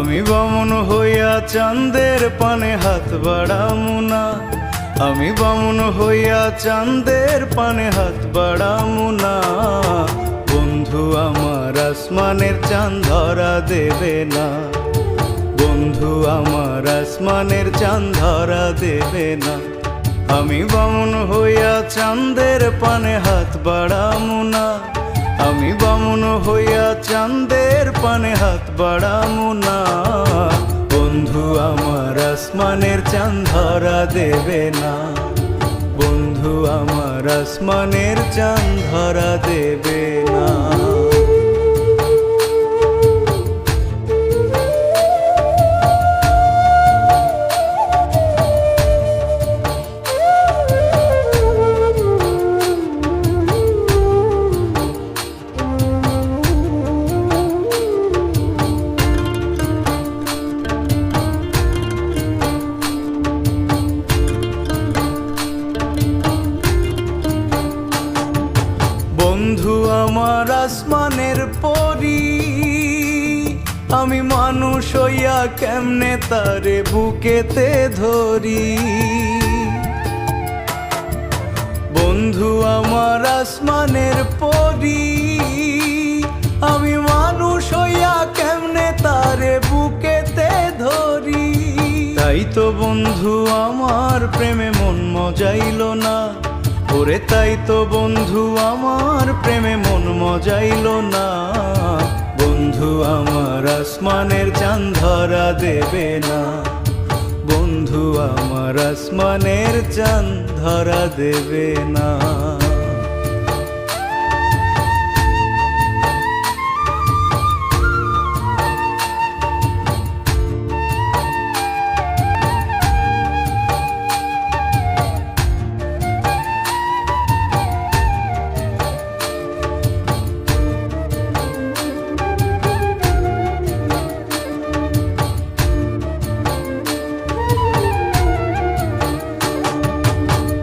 আমি বামুন হইয়া চাঁদের পানে হাত বাড়ামু না, আমি বামুন হইয়া চাঁদের পানে হাত বাড়ামু না। বন্ধু আমার আসমানের চাঁদ ধরা দেবে না, বন্ধু আমার আসমানের চাঁদ ধরা দেবে না। আমি বামুন হইয়া চাঁদের পানে হাত বাড়ামু না, আমি বামুন হইয়া চাঁদের পানে হাত বাড়ামু না। বন্ধু আমার আসমানের চাঁদ ধরা দেবে না, বন্ধু আমার আসমানের চাঁদ ধরা দেবে না। বন্ধু আমার আসমানের পরি, আমি মানুষ হইয়া কেমনে তারে বুকেতে ধরি। বন্ধু আমার আসমানের পরি, আমি মানুষ হইয়া কেমনে তারে বুকেতে ধরি। তাই তো বন্ধু আমার প্রেমে মন মজাইল না, ওরে তাই তো বন্ধু আমার প্রেমে মন মজাইল না। বন্ধু আমার আসমানের চাঁদ ধরা দেবে না, বন্ধু আমার আসমানের চাঁদ ধরা দেবে না।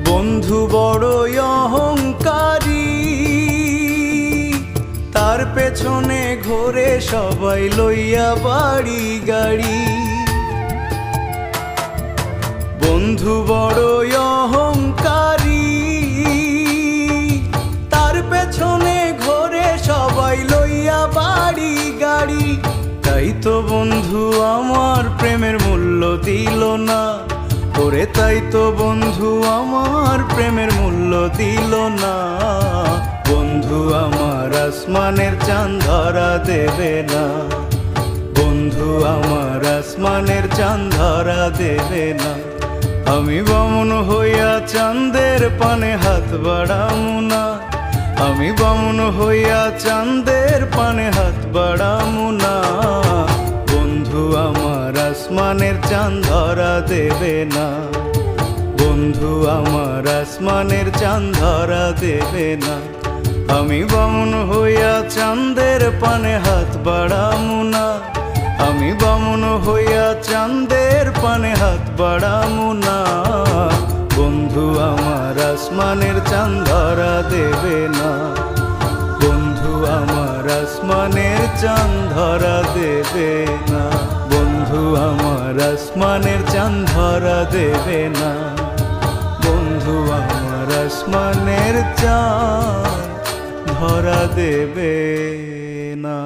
বন্ধু বড়ই অহংকারী, তার পেছনে ঘোরে সবাই লইয়া বাড়ি গাড়ি। বন্ধু বড়ই অহংকারী, তার পেছনে ঘোরে সবাই লইয়া বাড়ি গাড়ি। তাই তো বন্ধু আমার প্রেমের মূল্য দিল না, ওরে তাই তো বন্ধু আমার প্রেমের মূল্য দিল না। বন্ধু আমার আসমানের চাঁদ ধরা দেবে না, বন্ধু আমার আসমানের চাঁদ ধরা দেবে না। আমি বামুন হইয়া চাঁদের পানে হাত বাড়ামু না, আমি বামুন হইয়া চাঁদের পানে হাত বাড়ামু না। বন্ধু আমার আসমানের চাঁদ ধরা দেবে না, বন্ধু আমার আসমানের চাঁদ ধরা দেবে না। আমি বামুন হইয়া চাঁদের পানে হাত বাড়ামু না, আমি বামুন হইয়া চাঁদের পানে হাত বাড়ামু না। বন্ধু আমার আসমানের চাঁদ ধরা দেবে না, বন্ধু আমার আসমানের চাঁদ ধরা দেবে না, বন্ধু আমার আসমানের চাঁদ ধরা দেবে না, বন্ধু আমার আসমানের চাঁদ ধরা দেবে না।